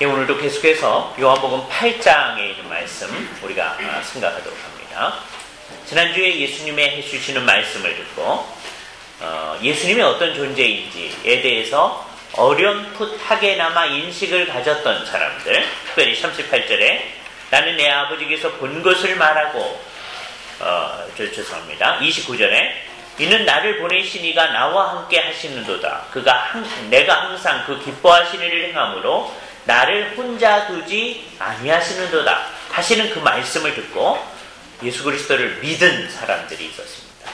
오늘도 계속해서 요한복음 8장에 있는 말씀 우리가 생각하도록 합니다. 지난주에 예수님의 해주시는 말씀을 듣고 예수님이 어떤 존재인지에 대해서 어렴풋하게나마 인식을 가졌던 사람들, 특별히 38절에 나는 내 아버지께서 본 것을 말하고 죄송합니다. 29절에 이는 나를 보내신 이가 나와 함께 하시는도다. 내가 항상 그 기뻐하시는 일을 행함으로 나를 혼자 두지 아니하시는도다 하시는 그 말씀을 듣고 예수 그리스도를 믿은 사람들이 있었습니다.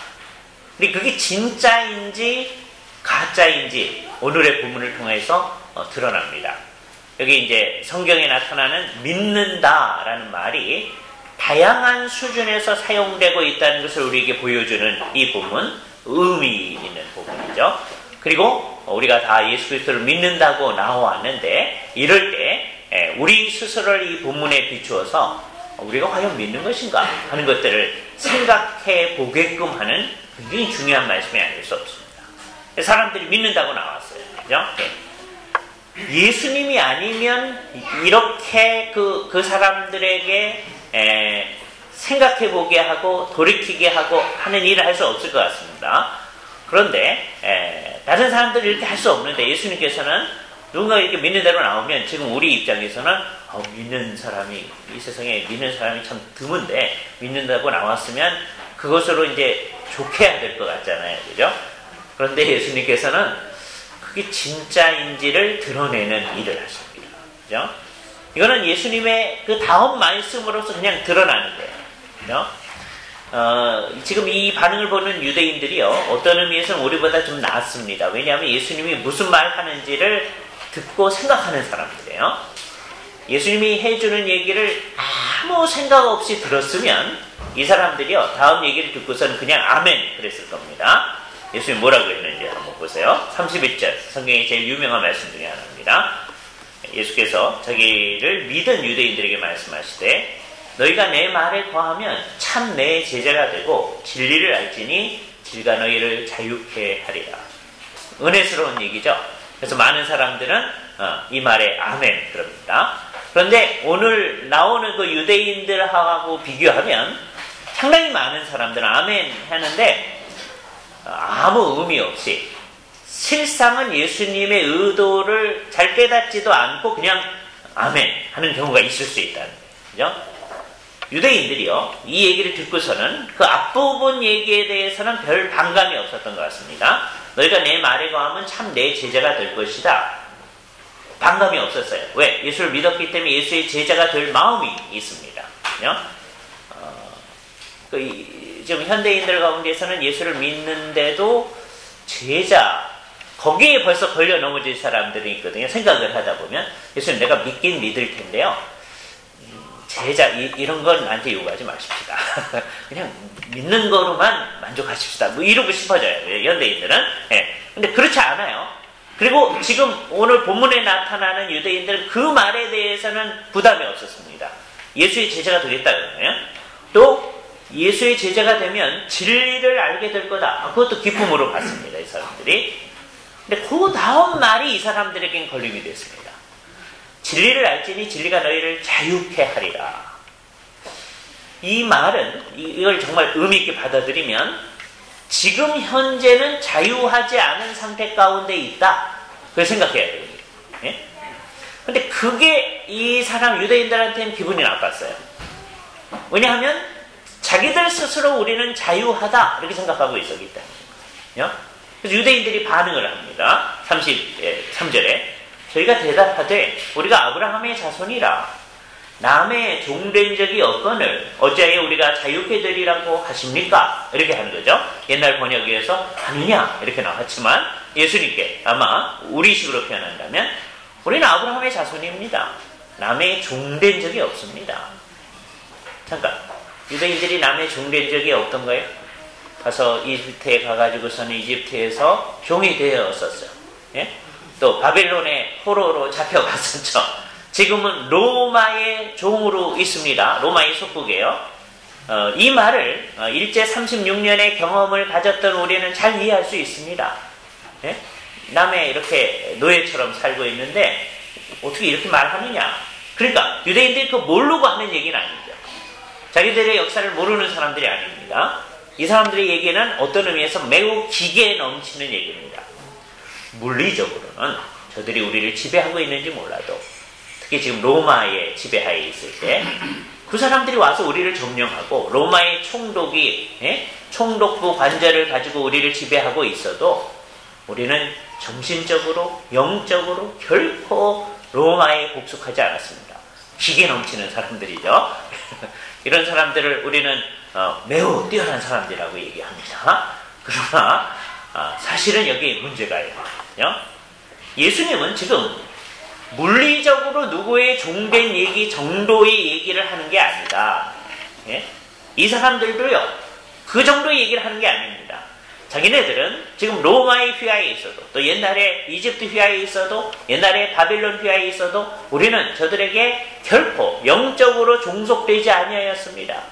근데 그게 진짜인지 가짜인지 오늘의 본문을 통해서 드러납니다. 여기 이제 성경에 나타나는 믿는다라는 말이 다양한 수준에서 사용되고 있다는 것을 우리에게 보여주는 이 본문, 의미 있는 본문이죠. 그리고 우리가 다 예수 그리스도를 믿는다고 나왔는데 이럴 때 우리 스스로를 이 본문에 비추어서 우리가 과연 믿는 것인가 하는 것들을 생각해 보게끔 하는 굉장히 중요한 말씀이 아닐 수 없습니다. 사람들이 믿는다고 나왔어요. 그죠? 예수님이 아니면 이렇게 그 사람들에게 생각해 보게 하고 돌이키게 하고 하는 일을 할 수 없을 것 같습니다. 그런데 다른 사람들이 이렇게 할 수 없는데 예수님께서는 누군가 이렇게 믿는 대로 나오면 지금 우리 입장에서는 믿는 사람이 이 세상에 믿는 사람이 참 드문데 믿는다고 나왔으면 그것으로 이제 좋게 해야 될 것 같잖아요. 그죠? 그런데 예수님께서는 그게 진짜인지를 드러내는 일을 하십니다. 그죠? 이거는 예수님의 그 다음 말씀으로서 그냥 드러나는 거예요. 그죠? 지금 이 반응을 보는 유대인들이요, 어떤 의미에서는 우리보다 좀 낫습니다. 왜냐하면 예수님이 무슨 말 하는지를 듣고 생각하는 사람들이에요. 예수님이 해주는 얘기를 아무 생각 없이 들었으면 이 사람들이요, 다음 얘기를 듣고서는 그냥 아멘 그랬을 겁니다. 예수님이 뭐라고 했는지 한번 보세요. 31절, 성경의 제일 유명한 말씀 중에 하나입니다. 예수께서 자기를 믿은 유대인들에게 말씀하시되 너희가 내 말에 거하면 참 내 제자가 되고 진리를 알지니 진리가 너희를 자유케 하리라. 은혜스러운 얘기죠. 그래서 많은 사람들은 이 말에 아멘 그럽니다. 그런데 오늘 나오는 그 유대인들하고 비교하면 상당히 많은 사람들은 아멘 하는데 아무 의미 없이 실상은 예수님의 의도를 잘 깨닫지도 않고 그냥 아멘 하는 경우가 있을 수 있다는 거예요. 그죠? 유대인들이요, 이 얘기를 듣고서는 그 앞부분 얘기에 대해서는 별 반감이 없었던 것 같습니다. 너희가 내 말에 거하면 참 내 제자가 될 것이다. 반감이 없었어요. 왜? 예수를 믿었기 때문에 예수의 제자가 될 마음이 있습니다. 지금 현대인들 가운데서는 예수를 믿는데도 제자, 거기에 벌써 걸려 넘어질 사람들이 있거든요. 생각을 하다 보면 예수님 내가 믿긴 믿을 텐데요, 제자 이런 건 나한테 요구하지 마십시다. 그냥 믿는 거로만 만족하십시다. 뭐 이러고 싶어져요, 현대인들은. 근데 그렇지 않아요. 그리고 지금 오늘 본문에 나타나는 유대인들은 그 말에 대해서는 부담이 없었습니다. 예수의 제자가 되겠다 그러네요. 또 예수의 제자가 되면 진리를 알게 될 거다. 그것도 기쁨으로 봤습니다, 이 사람들이. 근데 그 다음 말이 이 사람들에겐 걸림이 됐습니다. 진리를 알지니 진리가 너희를 자유케 하리라. 이 말은 이걸 정말 의미 있게 받아들이면 지금 현재는 자유하지 않은 상태 가운데 있다. 그걸 생각해야 됩니다. 그런데 그게 이 사람 유대인들한테는 기분이 나빴어요. 왜냐하면 자기들 스스로 우리는 자유하다 이렇게 생각하고 있었기 때문에. 그래서 유대인들이 반응을 합니다. 33절에 저희가 대답하되 우리가 아브라함의 자손이라 남의 종된 적이 없거늘 어찌하여 우리가 자유케 되리라고 하십니까? 이렇게 하는 거죠. 옛날 번역에서 아니냐 이렇게 나왔지만 예수님께 아마 우리식으로 표현한다면 우리는 아브라함의 자손입니다. 남의 종된 적이 없습니다. 잠깐, 유대인들이 남의 종된 적이 없던 거예요? 가서 이집트에 가가지고서는 이집트에서 종이 되었었어요. 또 바벨론의 포로로 잡혀갔었죠. 지금은 로마의 종으로 있습니다. 로마의 속국이에요. 이 말을 일제 36년의 경험을 가졌던 우리는 잘 이해할 수 있습니다. 남의 이렇게 노예처럼 살고 있는데 어떻게 이렇게 말하느냐. 그러니까 유대인들이 그 모르고 하는 얘기는 아니죠. 자기들의 역사를 모르는 사람들이 아닙니다. 이 사람들의 얘기는 어떤 의미에서 매우 기계에 넘치는 얘기입니다. 물리적으로는 저들이 우리를 지배하고 있는지 몰라도, 특히 지금 로마의 지배하에 있을 때 그 사람들이 와서 우리를 점령하고 로마의 총독부 관절을 가지고 우리를 지배하고 있어도 우리는 정신적으로, 영적으로 결코 로마에 복속하지 않았습니다. 기계 넘치는 사람들이죠. 이런 사람들을 우리는 매우 뛰어난 사람들이라고 얘기합니다. 그러나 사실은 여기 문제가 있거든요. 예수님은 지금 물리적으로 누구의 종된 얘기 정도의 얘기를 하는 게 아니다. 예? 이 사람들도요, 그 정도의 얘기를 하는 게 아닙니다. 자기네들은 지금 로마의 휘하에 있어도, 또 옛날에 이집트 휘하에 있어도, 옛날에 바빌론 휘하에 있어도 우리는 저들에게 결코 영적으로 종속되지 아니하였습니다.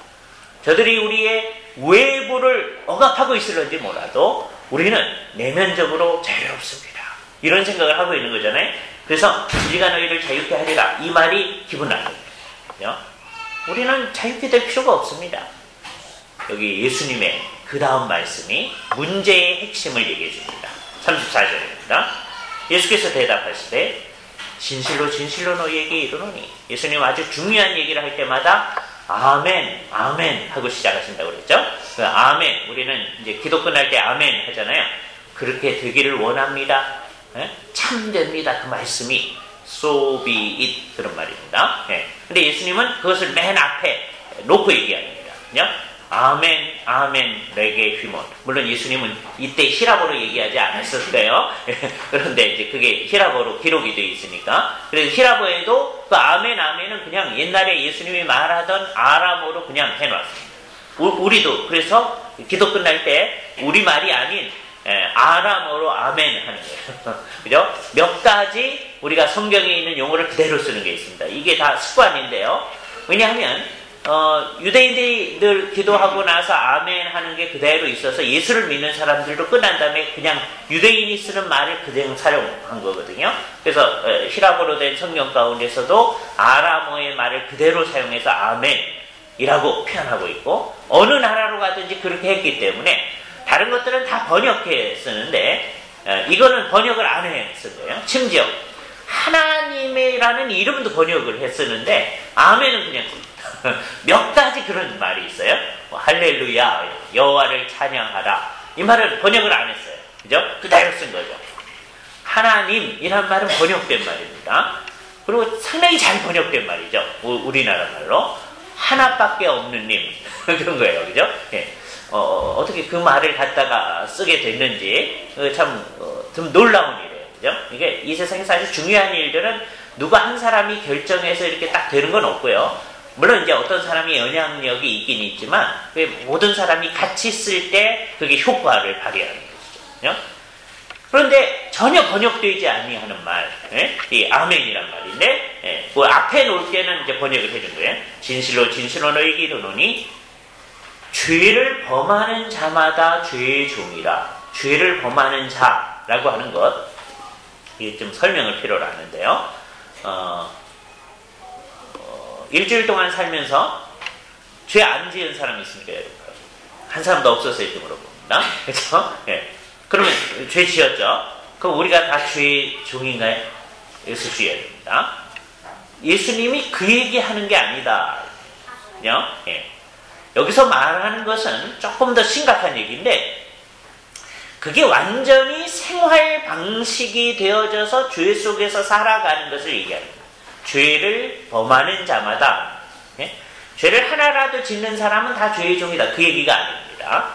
저들이 우리의 외부를 억압하고 있을런지 몰라도 우리는 내면적으로 자유롭습니다. 이런 생각을 하고 있는 거잖아요. 그래서 진리가 너희를 자유케 하리라, 이 말이 기분 나쁘거든요. 우리는 자유케 될 필요가 없습니다. 여기 예수님의 그 다음 말씀이 문제의 핵심을 얘기해 줍니다. 34절입니다. 예수께서 대답하시되 진실로 진실로 너희에게 이르노니, 예수님 아주 중요한 얘기를 할 때마다 아멘, 아멘 하고 시작하신다고 그랬죠. 그 아멘, 우리는 이제 기도 끝날 때 아멘 하잖아요. 그렇게 되기를 원합니다. 참됩니다. 그 말씀이 so be it, 그런 말입니다. 근데 예수님은 그것을 맨 앞에 놓고 얘기합니다. 아멘, 아멘, 내게 휘몬. 물론 예수님은 이때 히라보로 얘기하지 않았을 거예요. 그런데 이제 그게 히라보로 기록이 되어 있으니까. 그래서 히라보에도 그 아멘, 아멘은 그냥 옛날에 예수님이 말하던 아람어로 그냥 해놨습니다. 우리도 그래서 기도 끝날 때 우리말이 아닌 아람어로 아멘 하는 거예요. 그죠? 몇 가지 우리가 성경에 있는 용어를 그대로 쓰는 게 있습니다. 이게 다 습관인데요. 왜냐하면 유대인들이 늘 기도하고 나서 아멘 하는 게 그대로 있어서 예수를 믿는 사람들도 끝난 다음에 그냥 유대인이 쓰는 말을 그대로 사용한 거거든요. 그래서 히라보로 된 성경 가운데서도 아람어의 말을 그대로 사용해서 아멘이라고 표현하고 있고, 어느 나라로 가든지 그렇게 했기 때문에 다른 것들은 다 번역해 쓰는데 이거는 번역을 안 해 쓴 거예요. 심지어 하나님이라는 이름도 번역을 했었는데 아멘은 그냥 몇 가지 그런 말이 있어요. 할렐루야, 여호와를 찬양하라, 이 말은 번역을 안 했어요. 그죠? 그대로 쓴 거죠. 하나님이란 말은 번역된 말입니다. 그리고 상당히 잘 번역된 말이죠. 우리나라 말로 하나밖에 없는 님 그런 거예요. 그죠? 어떻게 그 말을 갖다가 쓰게 됐는지 좀 놀라운 일이에요. 그죠? 이게 이 세상에서 아주 중요한 일들은 누가 한 사람이 결정해서 이렇게 딱 되는 건 없고요. 물론 이제 어떤 사람이 영향력이 있긴 있지만 모든 사람이 같이 쓸 때 그게 효과를 발휘하는 것이죠. 그런데 전혀 번역되지 아니하는 말, 이 아멘이란 말인데 그 앞에 놓을 때는 이제 번역을 해준 거예요. 진실로 진실로 너희에게 이르노니 죄를 범하는 자마다 죄의 종이라. 죄를 범하는 자라고 하는 것, 이게 좀 설명을 필요로 하는데요. 일주일 동안 살면서 죄 안 지은 사람이 있습니까, 여러분? 한 사람도 없어서 이렇게 물어봅니다. 그렇죠? 그러면 죄 지었죠? 그럼 우리가 다 죄의 종인가요? 여기서 주의해야 됩니다. 예수님이 그 얘기하는 게 아니다. 여기서 말하는 것은 조금 더 심각한 얘기인데, 그게 완전히 생활 방식이 되어져서 죄 속에서 살아가는 것을 얘기합니다. 죄를 범하는 자마다, 죄를 하나라도 짓는 사람은 다 죄의 종이다, 그 얘기가 아닙니다.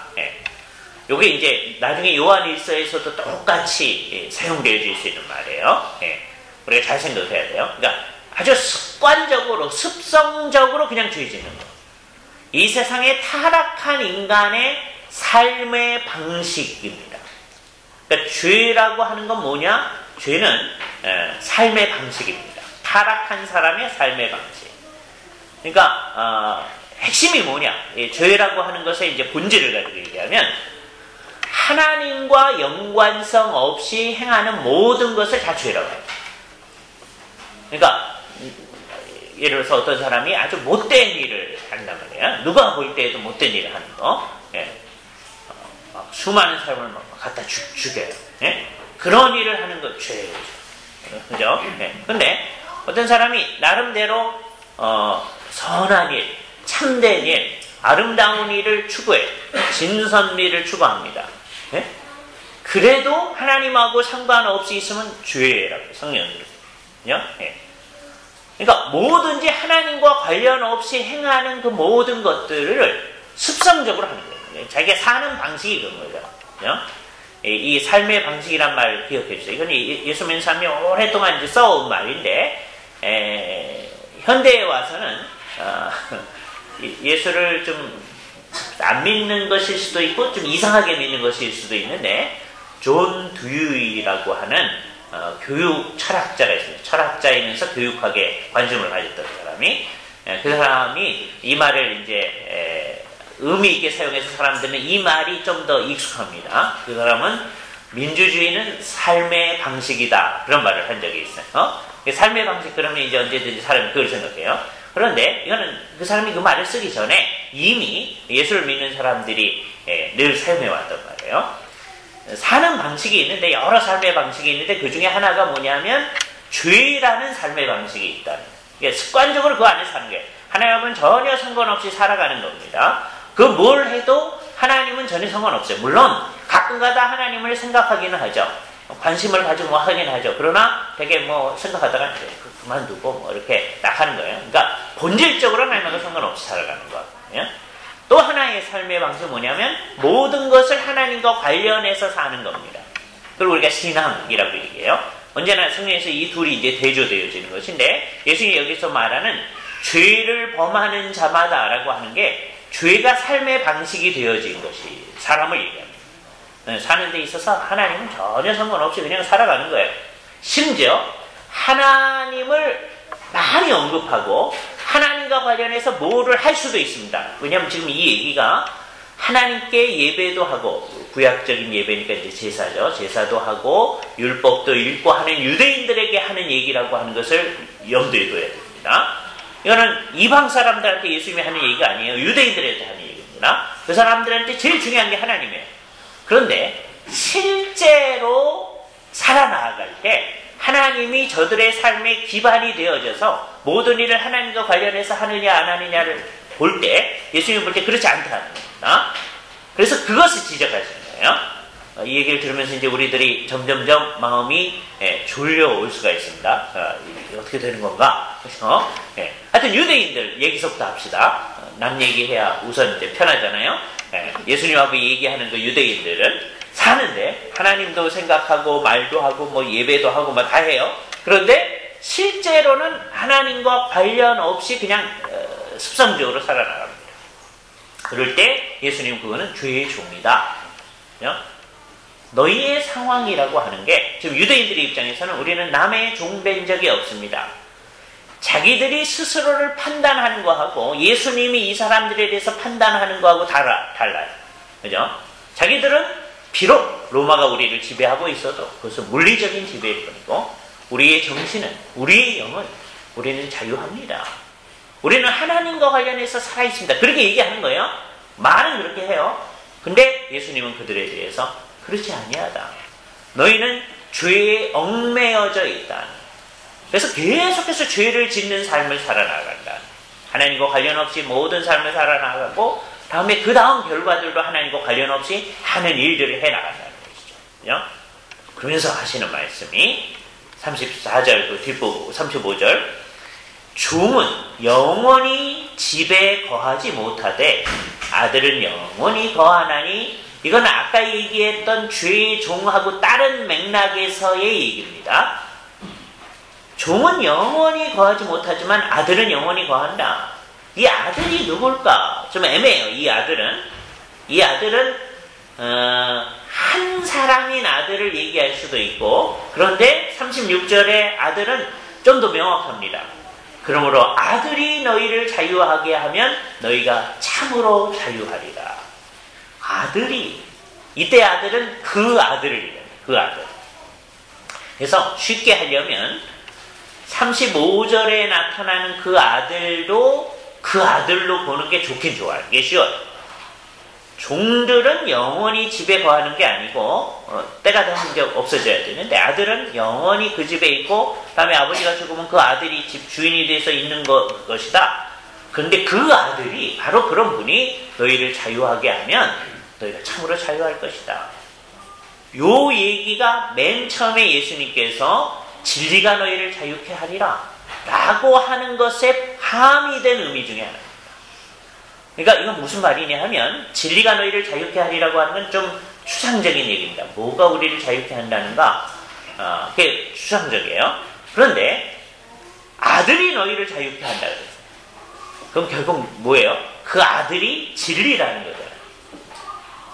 요게 이제 나중에 요한일서에서도 똑같이 사용되어질 수 있는 말이에요. 우리가 잘 생각해야 돼요. 그러니까 아주 습관적으로, 습성적으로 그냥 죄 짓는 거. 이 세상에 타락한 인간의 삶의 방식입니다. 그러니까 죄라고 하는 건 뭐냐? 죄는 삶의 방식입니다. 타락한 사람의 삶의 방식. 그러니까 핵심이 뭐냐? 죄라고 하는 것의 이제 본질을 가지고 얘기하면 하나님과 연관성 없이 행하는 모든 것을 다 죄라고 해요. 그러니까 예를 들어서 어떤 사람이 아주 못된 일을 한단 말이에요. 누가 볼 때에도 못된 일을 하는 거. 예. 수많은 사람을 막 갖다 죽여요. 예? 그런 일을 하는 거 죄예요. 그죠? 예. 근데 어떤 사람이 나름대로 선한 일, 참된 일, 아름다운 일을 추구해요. 진선미를 추구합니다. 예? 그래도 하나님하고 상관없이 있으면 죄라고 성령들은. 예. 그러니까 뭐든지 하나님과 관련 없이 행하는 그 모든 것들을 습성적으로 하는 거예요. 자기가 사는 방식이 그런 거죠. 이 삶의 방식이란 말 기억해 주세요. 이건 예수 믿는 사람이 오랫동안 이제 써온 말인데, 현대에 와서는, 예수를 좀 안 믿는 것일 수도 있고, 좀 이상하게 믿는 것일 수도 있는데, 존 듀이라고 하는 교육 철학자가 있습니다. 철학자이면서 교육학에 관심을 가졌던 사람이, 그 사람이 이 말을 이제 의미 있게 사용해서 사람들은 이 말이 좀 더 익숙합니다. 그 사람은 민주주의는 삶의 방식이다, 그런 말을 한 적이 있어요. 삶의 방식, 그러면 이제 언제든지 사람이 그걸 생각해요. 그런데 이거는 그 사람이 그 말을 쓰기 전에 이미 예수를 믿는 사람들이 늘 사용해왔단 말이에요. 사는 방식이 있는데, 여러 삶의 방식이 있는데, 그 중에 하나가 뭐냐면 죄라는 삶의 방식이 있다는 거예요. 습관적으로 그 안에 사는 거예요. 하나님은 전혀 상관없이 살아가는 겁니다. 그 뭘 해도 하나님은 전혀 상관없어요. 물론 가끔가다 하나님을 생각하기는 하죠. 관심을 가지고 뭐 하긴 하죠. 그러나 되게 뭐 생각하다가 그만두고 뭐 이렇게 딱 하는 거예요. 그러니까 본질적으로 하나님하고 상관없이 살아가는 거예요. 또 하나의 삶의 방식은 뭐냐면 모든 것을 하나님과 관련해서 사는 겁니다. 그걸 우리가 신앙이라고 얘기해요. 언제나 성경에서 이 둘이 이제 대조되어지는 것인데, 예수님이 여기서 말하는 죄를 범하는 자마다라고 하는 게 죄가 삶의 방식이 되어진 것이 사람을 얘기합니다. 사는 데 있어서 하나님은 전혀 상관없이 그냥 살아가는 거예요. 심지어 하나님을 많이 언급하고 하나님과 관련해서 뭐를 할 수도 있습니다. 왜냐하면 지금 이 얘기가 하나님께 예배도 하고, 구약적인 예배니까 이제 제사죠. 제사도 하고 율법도 읽고 하는 유대인들에게 하는 얘기라고 하는 것을 염두에 둬야 됩니다. 이거는 이방 사람들한테 예수님이 하는 얘기가 아니에요. 유대인들한테 하는 얘기입니다. 그 사람들한테 제일 중요한 게 하나님이에요. 그런데 실제로 살아나갈 때 하나님이 저들의 삶의 기반이 되어져서 모든 일을 하나님과 관련해서 하느냐 안 하느냐를 볼 때, 예수님 볼 때 그렇지 않다는 겁니다. 그래서 그것을 지적하시는 거예요. 이 얘기를 들으면서 이제 우리들이 점점점 마음이 졸려올 수가 있습니다. 어떻게 되는 건가? 그래서 하여튼 유대인들 얘기서부터 합시다. 남 얘기해야 우선 이제 편하잖아요. 예수님하고 얘기하는 그 유대인들은 사는데 하나님도 생각하고 말도 하고 뭐 예배도 하고 뭐 다 해요. 그런데 실제로는 하나님과 관련 없이 그냥 습성적으로 살아나갑니다. 그럴 때 예수님 그거는 죄의 종이다. 너희의 상황이라고 하는 게, 지금 유대인들의 입장에서는 우리는 남의 종된 적이 없습니다. 자기들이 스스로를 판단하는 거하고 예수님이 이 사람들에 대해서 판단하는 거하고 달라요. 그죠? 자기들은 비록 로마가 우리를 지배하고 있어도 그것은 물리적인 지배일 뿐이고, 우리의 정신은, 우리의 영은 우리는 자유합니다. 우리는 하나님과 관련해서 살아있습니다. 그렇게 얘기하는 거예요. 말은 그렇게 해요. 근데 예수님은 그들에 대해서 그렇지 아니하다. 너희는 죄에 얽매여져 있다. 그래서 계속해서 죄를 짓는 삶을 살아나간다. 하나님과 관련 없이 모든 삶을 살아나가고, 다음에 그 다음 결과들도 하나님과 관련 없이 하는 일들을 해나간다는 것이죠. 그러면서 하시는 말씀이 34절 그 뒷부분 35절, 종은 영원히 집에 거하지 못하되 아들은 영원히 거하나니, 이건 아까 얘기했던 죄의 종하고 다른 맥락에서의 얘기입니다. 종은 영원히 거하지 못하지만 아들은 영원히 거한다. 이 아들이 누굴까? 좀 애매해요. 이 아들은 한 사람인 아들을 얘기할 수도 있고, 그런데 36절의 아들은 좀 더 명확합니다. 그러므로 아들이 너희를 자유하게 하면 너희가 참으로 자유하리라. 아들이, 이때 아들은 그 아들을 얘기합니다. 그 아들. 그래서 쉽게 하려면 35절에 나타나는 그 아들도 그 아들로 보는 게 좋긴 좋아요. 이게 쉬워요. 종들은 영원히 집에 거하는 게 아니고 때가 되면 이제 없어져야 되는데 아들은 영원히 그 집에 있고 다음에 아버지가 죽으면 그 아들이 집 주인이 돼서 있는 것이다. 그런데 그 아들이 바로 그런 분이 너희를 자유하게 하면 너희가 참으로 자유할 것이다. 요 얘기가 맨 처음에 예수님께서 진리가 너희를 자유케 하리라 라고 하는 것에 함의된 의미 중에 하나입니다. 그러니까 이건 무슨 말이냐 하면 진리가 너희를 자유케 하리라고 하는 건 좀 추상적인 얘기입니다. 뭐가 우리를 자유케 한다는가? 그게 추상적이에요. 그런데 아들이 너희를 자유케 한다 그랬어요. 그럼 결국 뭐예요? 그 아들이 진리라는 거잖아요.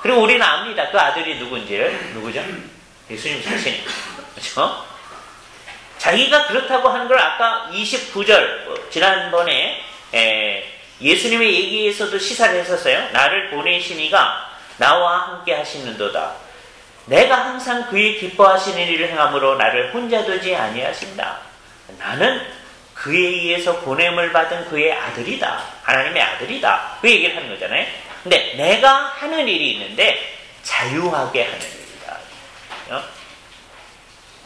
그리고 우리는 압니다. 그 아들이 누군지를. 누구죠? 예수님 자신. 그렇죠? 자기가 그렇다고 하는 걸 아까 29절 지난번에 예수님의 얘기에서도 시사를 했었어요. 나를 보내시니가 나와 함께 하시는도다. 내가 항상 그의 기뻐하시는 일을 행함으로 나를 혼자 두지 아니하신다. 나는 그에 의해서 보냄을 받은 그의 아들이다. 하나님의 아들이다. 그 얘기를 하는 거잖아요. 근데 내가 하는 일이 있는데 자유하게 하는 일이다.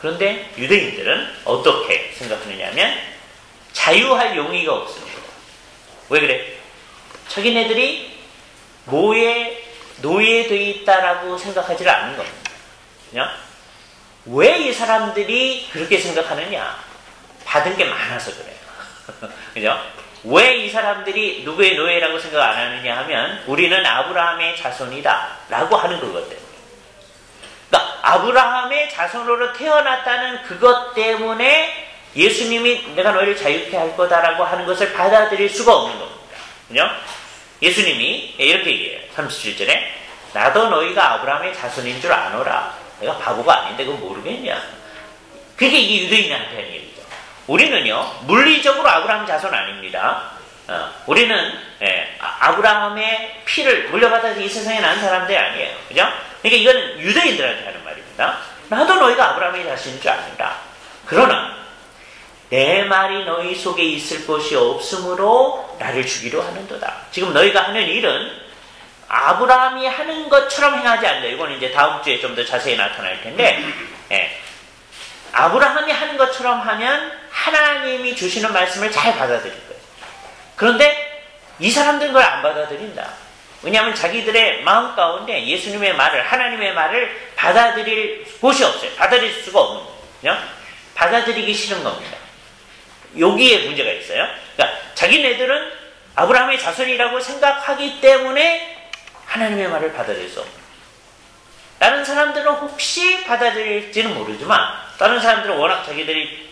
그런데 유대인들은 어떻게 생각하느냐면 자유할 용의가 없어요. 왜 그래? 자기네들이 노예되어 있다라고 생각하지 않는 겁니다. 왜 이 사람들이 그렇게 생각하느냐? 받은 게 많아서 그래요. 그죠? 왜 이 사람들이 누구의 노예라고 생각 안 하느냐 하면 우리는 아브라함의 자손이다 라고 하는 그것 때문에. 그러니까 아브라함의 자손으로 태어났다는 그것 때문에 예수님이 내가 너희를 자유케 할 거다라고 하는 것을 받아들일 수가 없는 겁니다. 그죠? 예수님이 이렇게 얘기해요. 37절에 나도 너희가 아브라함의 자손인 줄 아노라. 내가 바보가 아닌데 그거 모르겠냐. 그게 이게 유대인한테 하는 얘기죠. 우리는요 물리적으로 아브라함 자손 아닙니다. 우리는 아브라함의 피를 물려받아서 이 세상에 난 사람들이 아니에요. 그죠? 그러니까 이건 유대인들한테 하는 말입니다. 나도 너희가 아브라함의 자손인 줄 아는다. 그러나 내 말이 너희 속에 있을 것이 없으므로 나를 주기로 하는도다. 지금 너희가 하는 일은 아브라함이 하는 것처럼 행하지 않는다. 이건 이제 다음 주에 좀 더 자세히 나타날 텐데 아브라함이 하는 것처럼 하면 하나님이 주시는 말씀을 잘 받아들일 거예요. 그런데 이 사람들은 그걸 안 받아들인다. 왜냐하면 자기들의 마음 가운데 예수님의 말을, 하나님의 말을 받아들일 곳이 없어요. 받아들일 수가 없는 거예요. 받아들이기 싫은 겁니다. 여기에 문제가 있어요. 그러니까 자기네들은 아브라함의 자손이라고 생각하기 때문에 하나님의 말을 받아들일 수 없는 거예요. 다른 사람들은 혹시 받아들일지는 모르지만 다른 사람들은 워낙 자기들이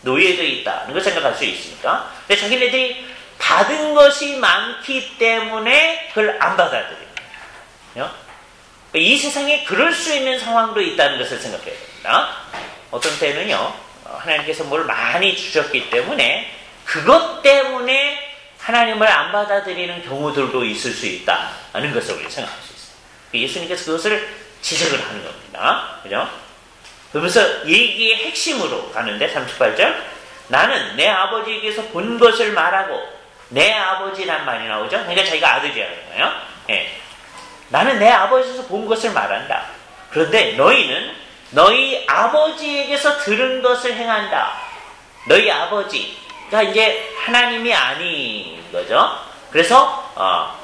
노예되어 있다는 걸 생각할 수 있으니까. 근데 자기네들이 받은 것이 많기 때문에 그걸 안 받아들여요. 이 세상에 그럴 수 있는 상황도 있다는 것을 생각해야 됩니다. 어떤 때는요, 하나님께서 뭘 많이 주셨기 때문에 그것 때문에 하나님을 안 받아들이는 경우들도 있을 수 있다는 것을 우리 생각할 수 있어요. 예수님께서 그것을 지적을 하는 겁니다. 그죠? 그러면서 얘기의 핵심으로 가는데 38절 나는 내 아버지에게서 본 것을 말하고 내 아버지란 말이 나오죠. 그러니까 자기가 아들이라는 거예요. 나는 내 아버지에서 본 것을 말한다. 그런데 너희는 너희 아버지에게서 들은 것을 행한다. 너희 아버지가 이제 하나님이 아닌 거죠. 그래서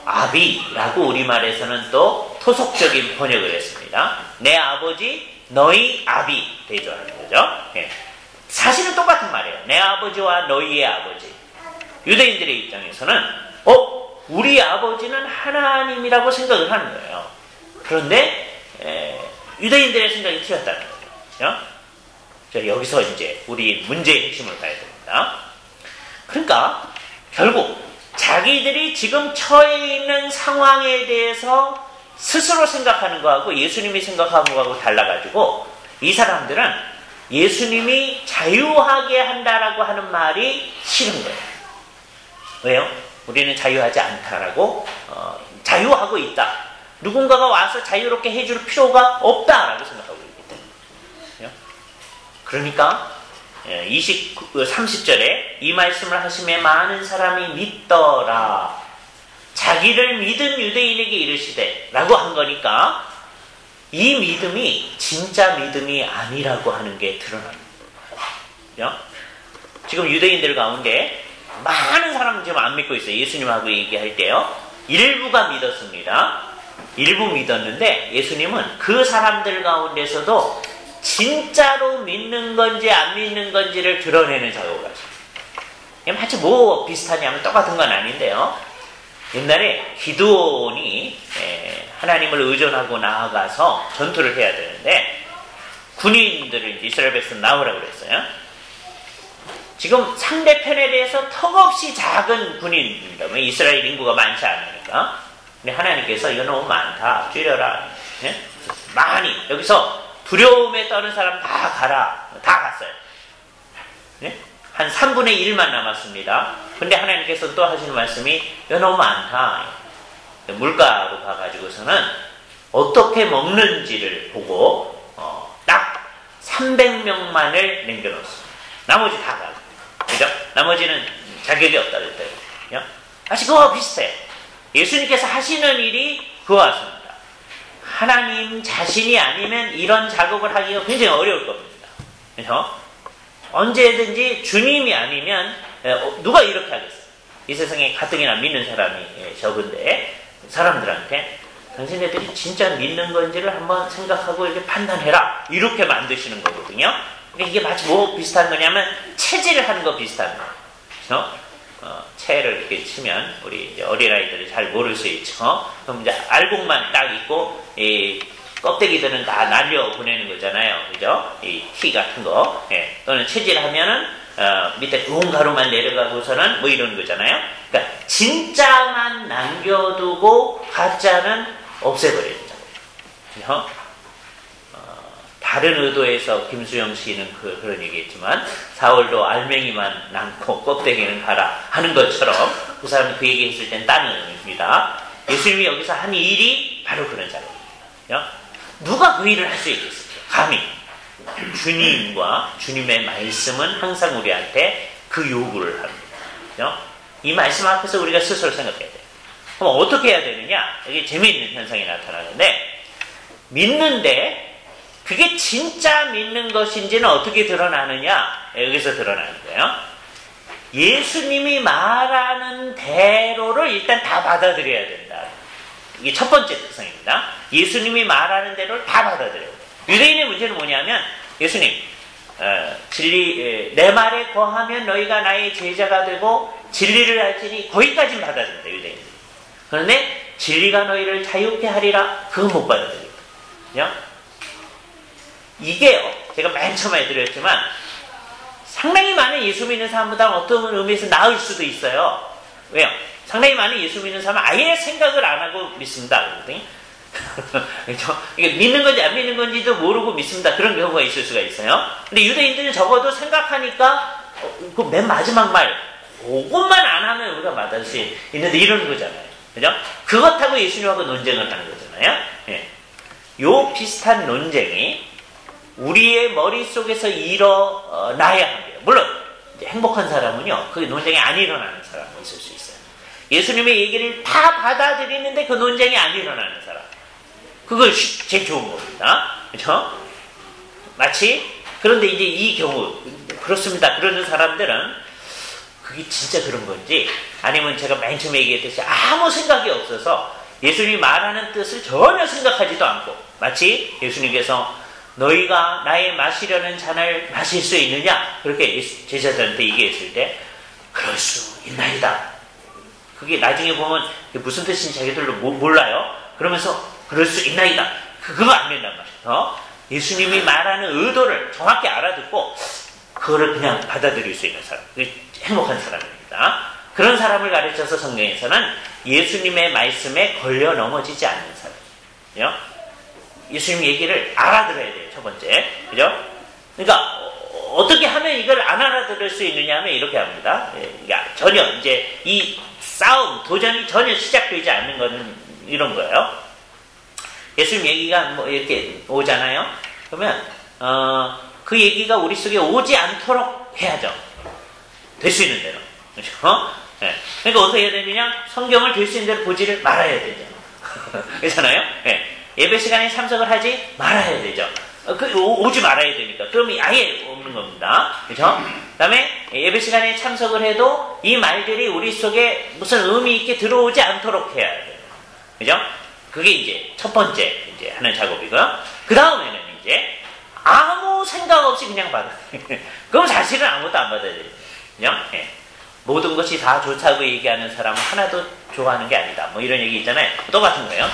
아비라고 우리말에서는 또 토속적인 번역을 했습니다. 내 아버지 너희 아비 대조하는 거죠. 사실은 똑같은 말이에요. 내 아버지와 너희의 아버지. 유대인들의 입장에서는 우리 아버지는 하나님이라고 생각을 하는 거예요. 그런데 유대인들의 생각이 틀렸다는 거죠. 자, 여기서 이제 우리 문제의 핵심을 봐야 됩니다. 그러니까 결국 자기들이 지금 처해 있는 상황에 대해서 스스로 생각하는 거하고 예수님이 생각하는 거하고 달라가지고 이 사람들은 예수님이 자유하게 한다라고 하는 말이 싫은 거예요. 왜요? 우리는 자유하지 않다라고 자유하고 있다. 누군가가 와서 자유롭게 해줄 필요가 없다라고 생각하고 있기 때문에. 그러니까 30절에 이 말씀을 하시며 많은 사람이 믿더라. 자기를 믿은 유대인에게 이르시되 라고 한 거니까 이 믿음이 진짜 믿음이 아니라고 하는 게 드러납니다. 지금 유대인들 가운데 많은 사람은 지금 안 믿고 있어요. 예수님하고 얘기할 때요. 일부가 믿었습니다. 일부 믿었는데 예수님은 그 사람들 가운데서도 진짜로 믿는 건지 안 믿는 건지를 드러내는 작업을 하십니다. 마치 뭐 비슷하냐면 똑같은 건 아닌데요. 옛날에 기드온이 하나님을 의존하고 나아가서 전투를 해야 되는데 군인들을 이스라엘 백성 나오라고 그랬어요. 지금 상대편에 대해서 턱없이 작은 군인입니다. 이스라엘 인구가 많지 않으니까. 근데 하나님께서 이거 너무 많다. 줄여라. 많이. 여기서 두려움에 떠는 사람 다 가라. 다 갔어요. 한 3분의 1만 남았습니다. 근데 하나님께서 또 하시는 말씀이 이거 너무 많다. 물가로 가가지고서는 어떻게 먹는지를 보고 딱 300명만을 남겨놓습니다. 나머지 다 가고. 그죠? 나머지는 자격이 없다 그랬대요. 사실 그거와 비슷해요. 예수님께서 하시는 일이 그와 같습니다. 하나님 자신이 아니면 이런 작업을 하기가 굉장히 어려울 겁니다. 그래서 언제든지 주님이 아니면 누가 이렇게 하겠어요? 이 세상에 가뜩이나 믿는 사람이 적은데 사람들한테 당신네들이 진짜 믿는 건지를 한번 생각하고 이렇게 판단해라. 이렇게 만드시는 거거든요. 이게 마치 뭐 비슷한 거냐면 체질을 하는 거 비슷한 거예요. 그래서 채를 이렇게 치면 우리 이제 어린아이들이 잘 모를 수 있죠. 그럼 이제 알곡만 딱 있고 이 껍데기들은 다 날려 보내는 거잖아요. 그죠? 이 티 같은 거. 또는 체질하면은 밑에 구운 가루만 내려가고서는 뭐 이런 거잖아요. 그러니까 진짜만 남겨두고 가짜는 없애버리는 거죠. 다른 의도에서 김수영 씨는 그런 얘기했지만 4월도 알맹이만 남고 껍데기는 가라 하는 것처럼 그 사람이 그 얘기했을 땐 다른 의미입니다. 예수님이 여기서 한 일이 바로 그런 작업입니다. 누가 그 일을 할 수 있겠습니까? 감히 주님과 주님의 말씀은 항상 우리한테 그 요구를 합니다. 이 말씀 앞에서 우리가 스스로 생각해야 돼요. 그럼 어떻게 해야 되느냐? 여기 재미있는 현상이 나타나는데 믿는데 그게 진짜 믿는 것인지는 어떻게 드러나느냐? 여기서 드러나는 거예요. 예수님이 말하는 대로를 일단 다 받아들여야 된다. 이게 첫 번째 특성입니다. 예수님이 말하는 대로를 다 받아들여야 돼요. 유대인의 문제는 뭐냐면 예수님 내 말에 거하면 너희가 나의 제자가 되고 진리를 알지니 거기까지는 받아들인다. 유대인들이. 그런데 진리가 너희를 자유케 하리라 그거 못 받아들입니다. 이게요, 제가 맨 처음에 드렸지만 상당히 많은 예수 믿는 사람보다는 어떤 의미에서 나을 수도 있어요. 왜요? 상당히 많은 예수 믿는 사람은 아예 생각을 안 하고 믿습니다. 그렇죠? 이게 믿는 건지 안 믿는 건지도 모르고 믿습니다. 그런 경우가 있을 수가 있어요. 근데 유대인들은 적어도 생각하니까 그 맨 마지막 말 그것만 안 하면 우리가 받을 수 있는데 이러는 거잖아요. 그죠? 그것하고 예수님하고 논쟁을 하는 거잖아요. 요 비슷한 논쟁이 우리의 머릿속에서 일어나야 합니다. 물론 이제 행복한 사람은요, 그 논쟁이 안 일어나는 사람이 있을 수 있어요. 예수님의 얘기를 다 받아들이는데 그 논쟁이 안 일어나는 사람. 그걸 제일 좋은 겁니다. 그렇죠? 마치 그런데 이제 이 경우 그렇습니다. 그러는 사람들은 그게 진짜 그런 건지 아니면 제가 맨 처음에 얘기했듯이 아무 생각이 없어서 예수님이 말하는 뜻을 전혀 생각하지도 않고 마치 예수님께서 너희가 나의 마시려는 잔을 마실 수 있느냐? 그렇게 제자들한테 얘기했을 때 그럴 수 있나이다. 그게 나중에 보면 무슨 뜻인지 자기들도 몰라요. 그러면서 그럴 수 있나이다. 그거 안 된단 말이에요. 예수님이 말하는 의도를 정확히 알아듣고 그거를 그냥 받아들일 수 있는 사람. 행복한 사람입니다. 그런 사람을 가르쳐서 성경에서는 예수님의 말씀에 걸려 넘어지지 않는 사람이에요. 예수님 얘기를 알아들어야 돼요. 첫 번째. 그죠? 그러니까 어떻게 하면 이걸 안 알아들을 수 있느냐 하면 이렇게 합니다. 그러니까 전혀 이제 이 싸움, 도전이 전혀 시작되지 않는 거는 이런 거예요. 예수님 얘기가 뭐 이렇게 오잖아요. 그러면 그 얘기가 우리 속에 오지 않도록 해야죠. 될 수 있는 대로. 그렇죠? 네. 그러니까 어떻게 해야 되느냐? 성경을 될 수 있는 대로 보지를 말아야 되죠. 그렇잖아요? 네. 예배 시간에 참석을 하지 말아야 되죠. 오지 말아야 되니까. 그러면 아예 없는 겁니다. 그렇죠? 그 다음에 예배 시간에 참석을 해도 이 말들이 우리 속에 무슨 의미 있게 들어오지 않도록 해야 돼요. 그죠? 그게 이제 첫 번째 이제 하는 작업이고요. 그 다음에는 이제 아무 생각 없이 그냥 받아. 그럼 사실은 아무것도 안 받아야 돼요. 그죠? 네. 모든 것이 다 좋다고 얘기하는 사람은 하나도 좋아하는 게 아니다. 뭐 이런 얘기 있잖아요. 똑같은 거예요.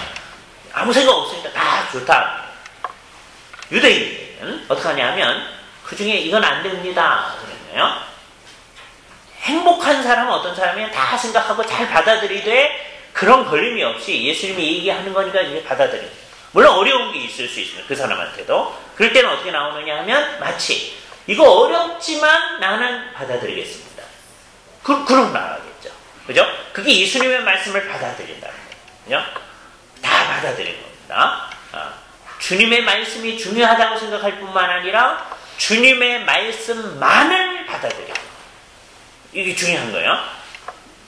아무 생각 없으니까 다 좋다. 유대인은 어떻게 하냐면 그 중에 이건 안 됩니다. 그러네요. 행복한 사람은 어떤 사람이면 다 생각하고 잘 받아들이되 그런 걸림이 없이 예수님이 얘기하는 거니까 이제 받아들여요. 물론 어려운 게 있을 수 있습니다. 그 사람한테도. 그럴 때는 어떻게 나오느냐 하면 마치 이거 어렵지만 나는 받아들이겠습니다. 그럼 나가겠죠. 그죠? 그게 예수님의 말씀을 받아들인다는 거예요. 그죠? 다 받아들인 겁니다. 주님의 말씀이 중요하다고 생각할 뿐만 아니라 주님의 말씀만을 받아들여요. 이게 중요한 거예요.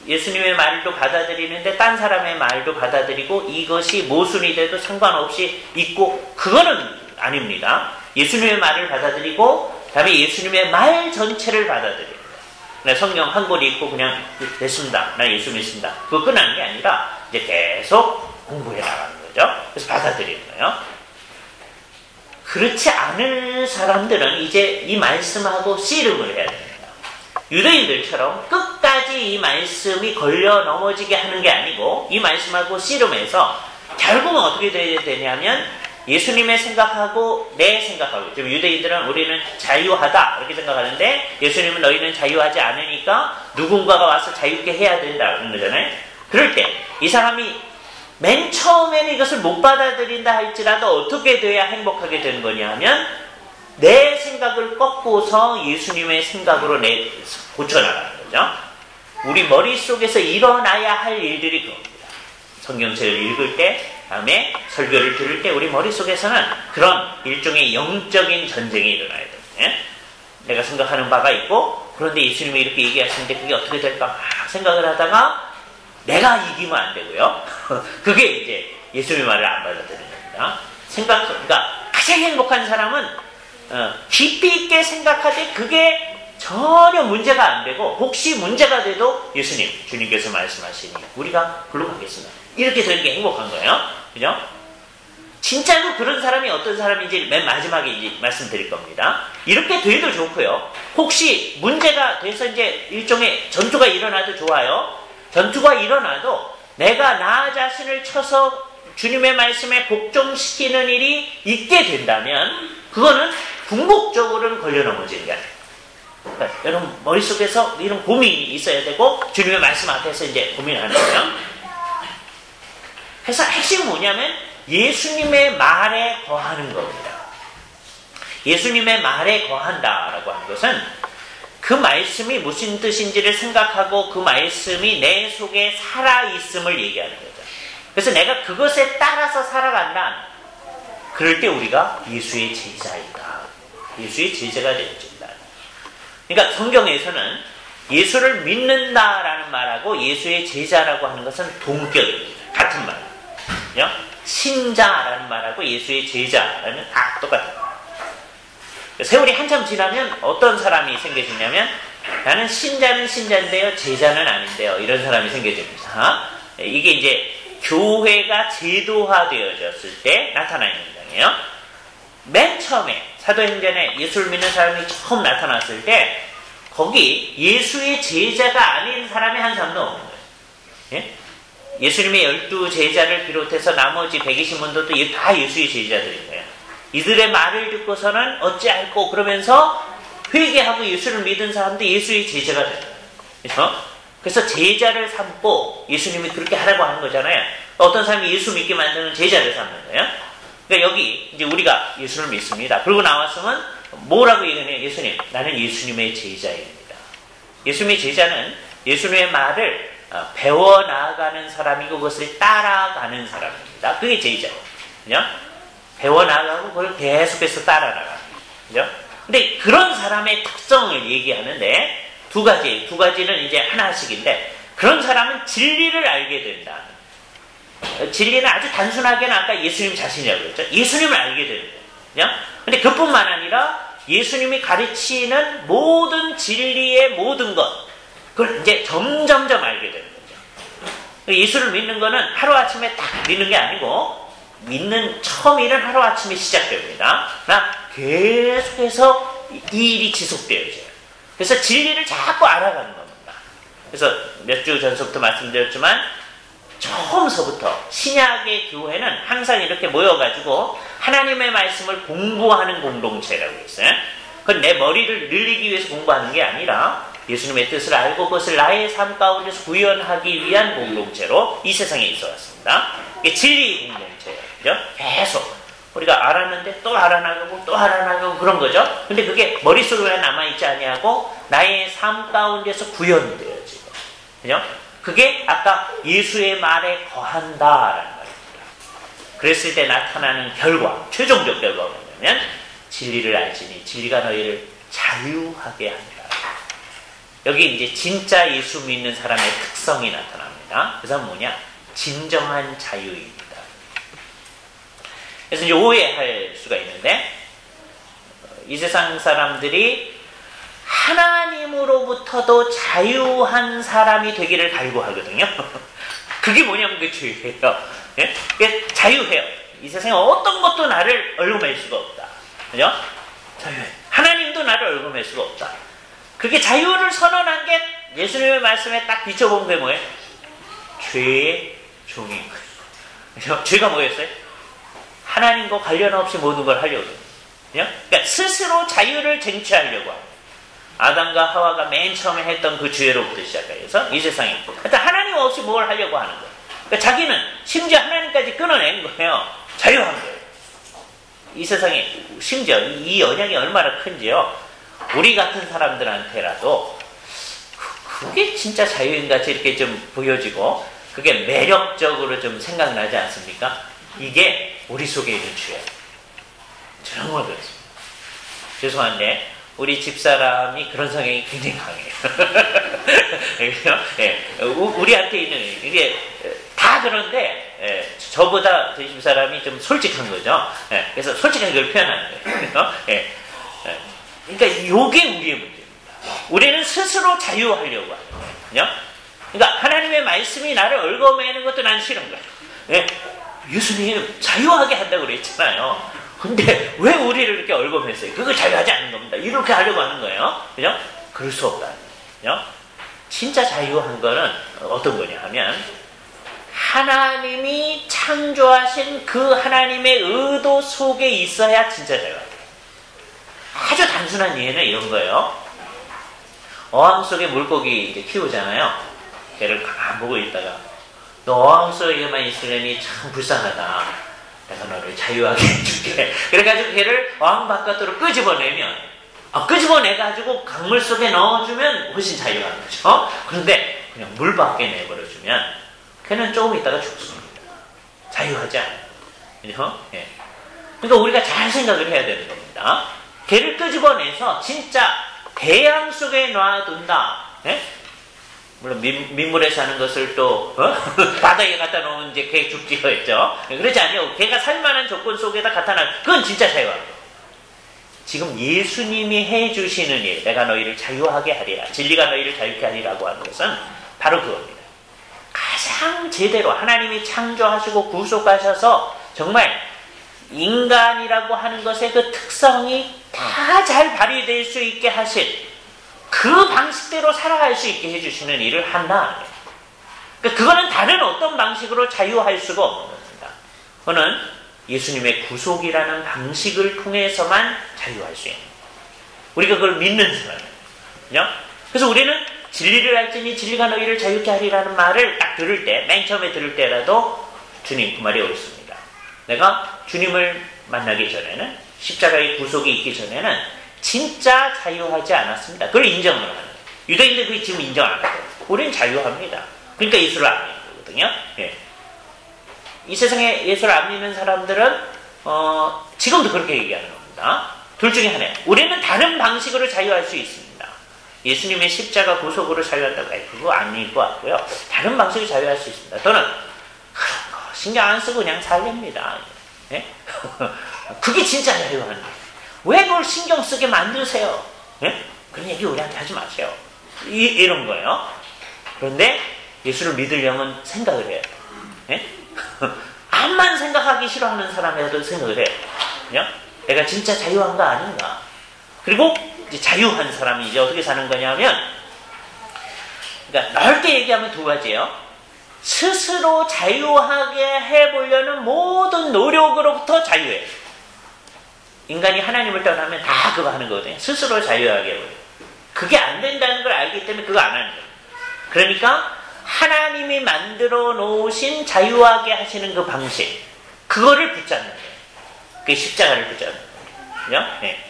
예수님의 말도 받아들이는데 딴 사람의 말도 받아들이고 이것이 모순이 돼도 상관없이 있고 그거는 아닙니다. 예수님의 말을 받아들이고 그다음에 예수님의 말 전체를 받아들여요. 성경 한 권이 있고 그냥 됐습니다. 나 예수 믿습니다. 그거 끝나는 게 아니라 이제 계속 공부해 나가는 거죠. 그래서 받아들이는 거예요. 그렇지 않을 사람들은 이제 이 말씀하고 씨름을 해야 됩니다. 유대인들처럼 끝까지 이 말씀이 걸려 넘어지게 하는 게 아니고 이 말씀하고 씨름해서 결국은 어떻게 돼야 되냐면 예수님의 생각하고 내 생각하고 지금 유대인들은 우리는 자유하다 이렇게 생각하는데 예수님은 너희는 자유하지 않으니까 누군가가 와서 자유케 해야 된다 그런 거잖아요. 그럴 때 이 사람이 맨 처음에는 이것을 못 받아들인다 할지라도 어떻게 돼야 행복하게 되는 거냐 하면 내 생각을 꺾고서 예수님의 생각으로 고쳐나가는 거죠. 우리 머릿속에서 일어나야 할 일들이 그겁니다. 성경책을 읽을 때 다음에 설교를 들을 때 우리 머릿속에서는 그런 일종의 영적인 전쟁이 일어나야 돼요. 예? 내가 생각하는 바가 있고 그런데 예수님이 이렇게 얘기하시는데 그게 어떻게 될까 막 생각을 하다가 내가 이기면 안 되고요. 그게 이제 예수님의 말을 안 받아들이는 겁니다. 그러니까 가장 행복한 사람은 깊이 있게 생각하되 그게 전혀 문제가 안 되고 혹시 문제가 돼도 예수님, 주님께서 말씀하시니 우리가 글로 가겠습니다. 이렇게 되는 게 행복한 거예요. 그죠? 진짜로 그런 사람이 어떤 사람인지 맨 마지막에 이제 말씀드릴 겁니다. 이렇게 돼도 좋고요. 혹시 문제가 돼서 이제 일종의 전투가 일어나도 좋아요. 전투가 일어나도 내가 나 자신을 쳐서 주님의 말씀에 복종시키는 일이 있게 된다면 그거는 궁극적으로는 걸려 넘어지는 게 아니에요. 그러니까 여러분 머릿속에서 이런 고민이 있어야 되고 주님의 말씀 앞에서 이제 고민하는 거예요. 그래서 핵심은 뭐냐면 예수님의 말에 거하는 겁니다. 예수님의 말에 거한다라고 하는 것은 그 말씀이 무슨 뜻인지를 생각하고 그 말씀이 내 속에 살아있음을 얘기하는 거죠. 그래서 내가 그것에 따라서 살아간다. 그럴 때 우리가 예수의 제자이다. 예수의 제자가 되어진다. 그러니까 성경에서는 예수를 믿는다라는 말하고 예수의 제자라고 하는 것은 동격입니다. 같은 말. 신자라는 말하고 예수의 제자라는 다 똑같아요. 세월이 한참 지나면 어떤 사람이 생겨지냐면 나는 신자는 신자인데요 제자는 아닌데요 이런 사람이 생겨집니다. 이게 이제 교회가 제도화되어졌을 때 나타나는 현상이에요. 맨 처음에 사도행전에 예수를 믿는 사람이 처음 나타났을 때 거기 예수의 제자가 아닌 사람이 한 사람도 없는 거예요. 예? 예수님의 12제자를 비롯해서 나머지 120문도도 다 예수의 제자들인 거예요. 이들의 말을 듣고서는 어찌할꼬 그러면서 회개하고 예수를 믿은 사람도 예수의 제자가 되는 거예요. 그렇죠? 그래서 제자를 삼고 예수님이 그렇게 하라고 하는 거잖아요. 어떤 사람이 예수 믿게 만드는 제자를 삼는 거예요. 그러니까 여기 이제 우리가 예수를 믿습니다. 그러고 나왔으면 뭐라고 얘기해요? 예수님, 나는 예수님의 제자입니다. 예수님의 제자는 예수님의 말을 배워 나아가는 사람이고 그것을 따라가는 사람입니다. 그게 제자예요. 그죠? 배워 나아가고 그걸 계속해서 따라 나가는 거죠. 근데 그런 사람의 특성을 얘기하는데 두 가지는 이제 하나씩인데 그런 사람은 진리를 알게 된다. 진리는 아주 단순하게는 아까 예수님 자신이라고 그랬죠. 예수님을 알게 되는 거예요. 근데 그뿐만 아니라 예수님이 가르치는 모든 진리의 모든 것, 그걸 이제 점점점 알게 되는 거죠. 예수를 믿는 거는 하루아침에 딱 믿는 게 아니고, 믿는 처음에는 하루아침에 시작됩니다. 그러나 계속해서 이 일이 지속되어져요. 그래서 진리를 자꾸 알아가는 겁니다. 그래서 몇 주 전서부터 말씀드렸지만, 처음서부터 신약의 교회는 항상 이렇게 모여가지고 하나님의 말씀을 공부하는 공동체라고 했어요. 그건 내 머리를 늘리기 위해서 공부하는 게 아니라 예수님의 뜻을 알고 그것을 나의 삶 가운데서 구현하기 위한 공동체로 이 세상에 있어 왔습니다. 이게 진리 공동체예요. 그죠? 계속 우리가 알았는데 또 알아나가고 또 알아나가고 그런 거죠. 근데 그게 머릿속에 남아있지 아니하고 나의 삶 가운데서 구현되어지고, 그죠? 그게 아까 예수의 말에 거한다라는 말입니다. 그랬을 때 나타나는 결과, 최종적 결과가 뭐냐면 진리를 알지니 진리가 너희를 자유하게 한다. 여기 이제 진짜 예수 믿는 사람의 특성이 나타납니다. 그래서 뭐냐? 진정한 자유입니다. 그래서 이제 오해할 수가 있는데 이 세상 사람들이 하나님으로부터도 자유한 사람이 되기를 갈구하거든요. 그게 뭐냐면 그 자유예요. 예? 그게 자유해요. 이 세상에 어떤 것도 나를 얽어맬 수가 없다. 그죠? 자유해. 하나님도 나를 얽어맬 수가 없다. 그게 자유를 선언한 게 예수님의 말씀에 딱 비춰본 게 뭐예요? 죄의 종인 거예요. 죄가 뭐였어요? 하나님과 관련 없이 모든 걸 하려고 해요. 그러니까 스스로 자유를 쟁취하려고 합니다. 아담과 하와가 맨 처음에 했던 그 죄로부터 시작해서 이 세상에 일단 하나님 없이 뭘 하려고 하는 거예요. 그러니까 자기는 심지어 하나님까지 끊어낸 거예요. 자유한 거예요. 이 세상에 심지어 이 영향이 얼마나 큰지요. 우리 같은 사람들한테라도 그게 진짜 자유인같이 이렇게 좀 보여지고 그게 매력적으로 좀 생각나지 않습니까? 이게 우리 속에 있는 죄예요. 정말 그렇습니다. 죄송한데 우리 집사람이 그런 성향이 굉장히 강해요. 예, 우리한테 있는 이게 다 그런데 저보다 저희 집사람이 좀 솔직한 거죠. 예, 그래서 솔직하게 그걸 표현하는 거예요. 예, 그러니까 이게 우리의 문제입니다. 우리는 스스로 자유하려고 하는 거예요. 그러니까 하나님의 말씀이 나를 얽어매는 것도 난 싫은 거예요. 예, 예수님 자유하게 한다고 그랬잖아요. 근데 왜 우리를 이렇게 얽어맸어요? 그거 자유하지 않는 겁니다. 이렇게 하려고 하는 거예요. 그죠? 그럴 수 없다. 그죠? 진짜 자유한 거는 어떤 거냐 하면 하나님이 창조하신 그 하나님의 의도 속에 있어야 진짜 자유한 거예요. 아주 단순한 예는 이런 거예요. 어항 속에 물고기 이제 키우잖아요. 걔를 가만 보고 있다가 너 어항 속에만 있으려니 참 불쌍하다. 내가 너를 자유하게 해줄게. 그래가지고 걔를 어항 바깥으로 끄집어내면 끄집어내가지고 강물 속에 넣어주면 훨씬 자유한 거죠. 그런데 그냥 물 밖에 내버려주면 걔는 조금 있다가 죽습니다. 자유하지 않아요. 그죠? 예. 그러니까 우리가 잘 생각을 해야 되는 겁니다. 걔를 끄집어내서 진짜 대양 속에 놔둔다. 예? 물론 민물에 사는 것을 또 바다에 갖다 놓으면 이제 개 죽지가 있죠. 그렇지 않아요. 개가 살만한 조건 속에다 갖다 놔. 그건 진짜 자유한 거예요. 지금 예수님이 해주시는 일, 내가 너희를 자유하게 하리라, 진리가 너희를 자유케 하리라고 하는 것은 바로 그겁니다. 가장 제대로 하나님이 창조하시고 구속하셔서 정말 인간이라고 하는 것의 그 특성이 다 잘 발휘될 수 있게 하신 그 방식대로 살아갈 수 있게 해주시는 일을 한다. 그러니까 그거는 다른 어떤 방식으로 자유할 수가 없는 겁니다. 그거는 예수님의 구속이라는 방식을 통해서만 자유할 수 있는 거예요. 우리가 그걸 믿는 사람이에요. 그래서 우리는 진리를 알지니 진리가 너희를 자유케 하리라는 말을 딱 들을 때, 맨 처음에 들을 때라도 주님 그 말이 옳습니다. 내가 주님을 만나기 전에는, 십자가의 구속이 있기 전에는 진짜 자유하지 않았습니다. 그걸 인정을 하는 거예요. 유대인들 그게 지금 인정 안 하거든요. 우리는 자유합니다. 그러니까 예수를 안 믿는 거거든요. 예. 이 세상에 예수를 안 믿는 사람들은 지금도 그렇게 얘기하는 겁니다. 둘 중에 하나예요. 우리는 다른 방식으로 자유할 수 있습니다. 예수님의 십자가 구속으로 자유한다고 그거 아닐 것 같고요. 다른 방식으로 자유할 수 있습니다. 또는 그런 거 신경 안 쓰고 그냥 살렵니다. 예? 그게 진짜 자유하는 거예요. 왜 그걸 신경 쓰게 만드세요? 예? 그런 얘기 우리한테 하지 마세요. 이런 거예요. 그런데 예수를 믿으려면 생각을 해요. 예? 암만 생각하기 싫어하는 사람이라도 생각을 해요. 예? 내가 진짜 자유한가 아닌가. 그리고 이제 자유한 사람이 이제 어떻게 사는 거냐면, 그러니까 넓게 얘기하면 두 가지예요. 스스로 자유하게 해보려는 모든 노력으로부터 자유해요. 인간이 하나님을 떠나면 다 그거 하는 거거든요. 스스로 자유하게 해보려요. 그게 안 된다는 걸 알기 때문에 그거 안 하는 거예요. 그러니까 하나님이 만들어 놓으신 자유하게 하시는 그 방식, 그거를 붙잡는 거예요. 그게 십자가를 붙잡는 거예요. 네.